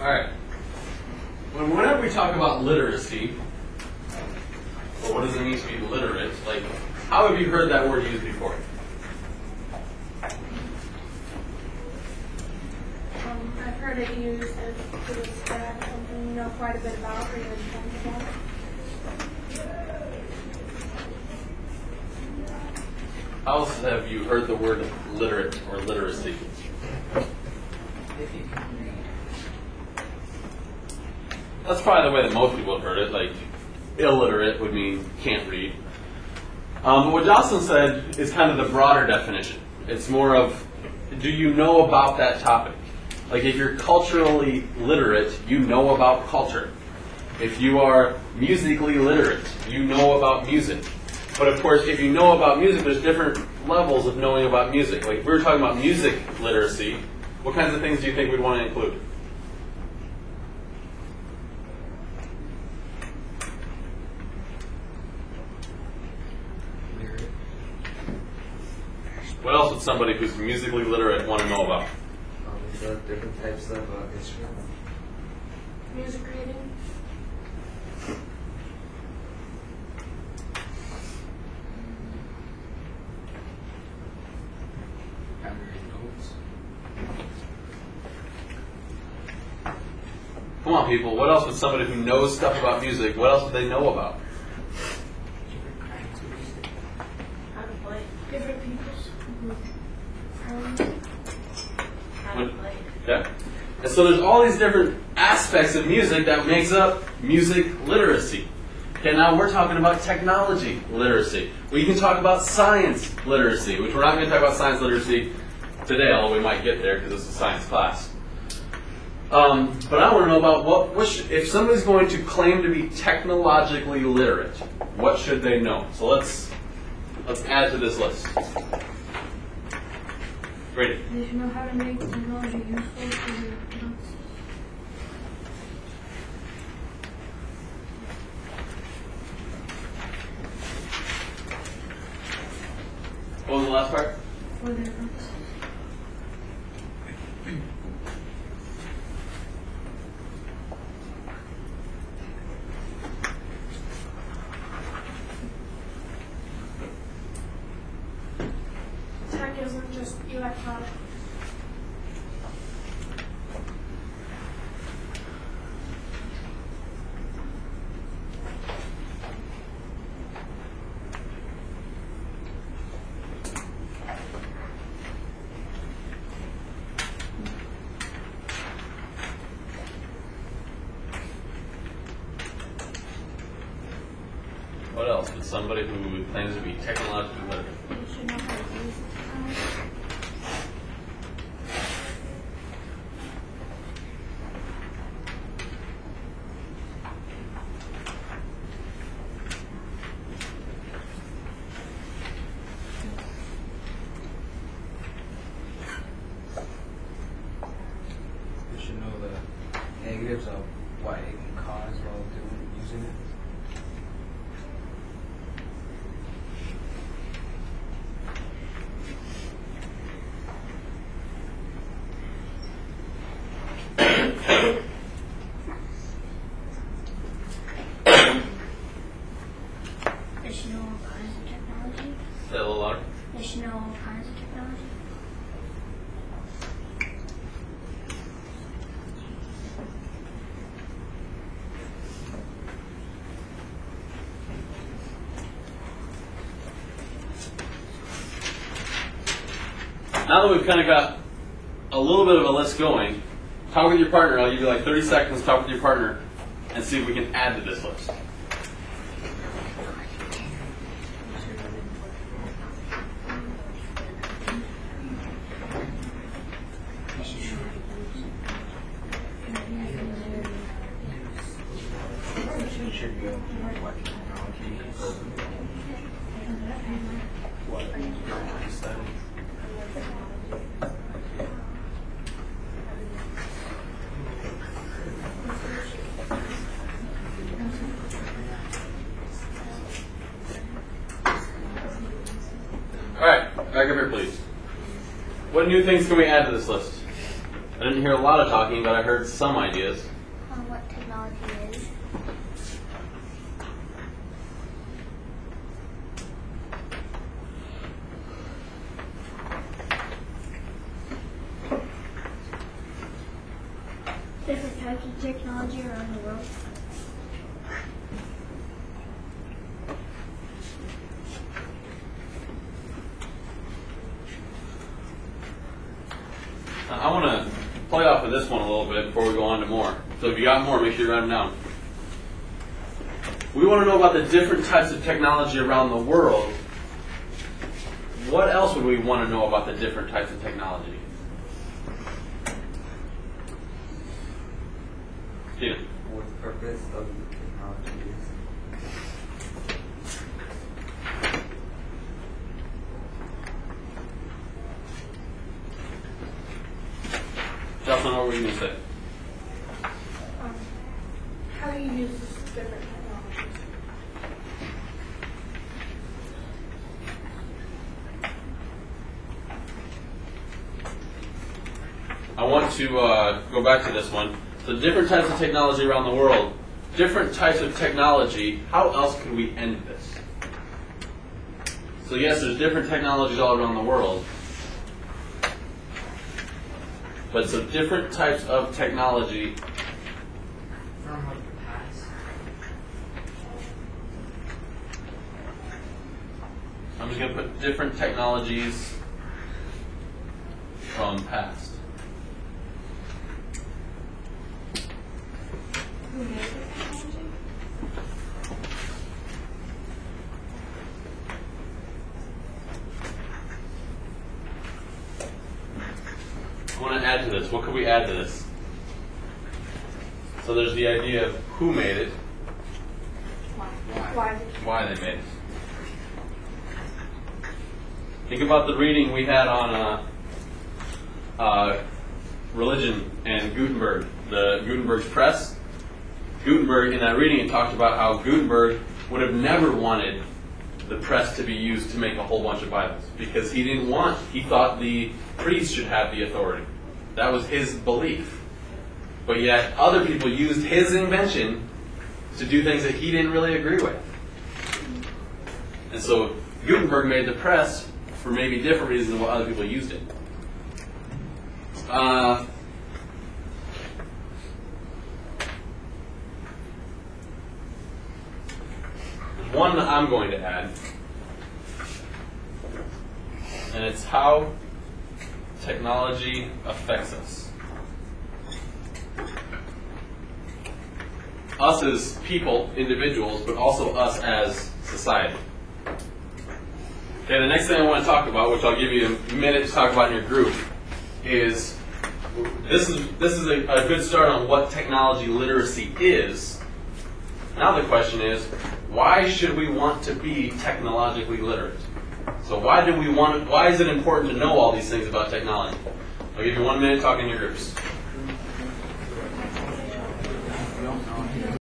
Alright. Whenever we talk about literacy, or what does it mean to be literate, like, how have you heard that word used before? I've heard it used as to describe something you know quite a bit about or you're informed about. How else have you heard the word literate or literacy? That's probably the way that most people have heard it. Like, illiterate would mean can't read. But what Jocelyn said is kind of the broader definition. It's more of, do you know about that topic? Like, if you're culturally literate, you know about culture. If you are musically literate, you know about music. But of course, if you know about music, there's different levels of knowing about music. Like, if we were talking about music literacy, what kinds of things do you think we'd want to include? What else would somebody who's musically literate want to know about? The different types of instruments. Music reading. Come on, people. What else would somebody who knows stuff about music, what else would they know about? How to play. Different people's. How to play. Yeah. And so there's all these different aspects of music that makes up music literacy. Okay, now we're talking about technology literacy. We can talk about science literacy, which we're not going to talk about science literacy today, although we might get there because it's a science class. But I want to know about if somebody's going to claim to be technologically literate, what should they know? So let's add to this list. Brady. They should know how to make technology useful for their products. What was the last part? For their purposes. Tech isn't just electronic. What else would somebody who claims to be technologically literate? They should know how to use it. You should know the negatives of what it can cause while using it. They should know all kinds of technology. Say a little louder. They should know all kinds of technology. Now that we've kind of got a little bit of a list going, talk with your partner. I'll give you like 30 seconds, talk with your partner, and see if we can add to this list. You should know what technology is. What you study. All right, back up here, please. What new things can we add to this list? I didn't hear a lot of talking, but I heard some ideas. On what technology is. Different types of technology around the world. I want to play off of this one a little bit before we go on to more. So if you got more, make sure you write them down. We want to know about the different types of technology around the world. What else would we want to know about the different types of technology? Steven. What the purpose of the technology is. Jocelyn, what were you going to say? How do you use different technologies? I want to go back to this one. So different types of technology around the world. Different types of technology. How else could we end this? So yes, there's different technologies all around the world. But so different types of technology. From like the past. I'm just going to put different technologies from past. Who made this technology? I want to add to this. What could we add to this? So there's the idea of who made it, why they made it. Think about the reading we had on religion and Gutenberg, the Gutenberg's press. Gutenberg, in that reading, it talked about how Gutenberg would have never wanted the press to be used to make a whole bunch of Bibles because he thought the priests should have the authority. That was his belief. But yet, other people used his invention to do things that he didn't really agree with. And so, Gutenberg made the press for maybe different reasons than what other people used it. One that I'm going to add, and it's how technology affects us. Us as people, individuals, but also us as society. Okay, the next thing I want to talk about, which I'll give you a minute to talk about in your group, is this is a good start on what technology literacy is. Now the question is, why should we want to be technologically literate? So why is it important to know all these things about technology? I'll give you 1 minute talking in your groups.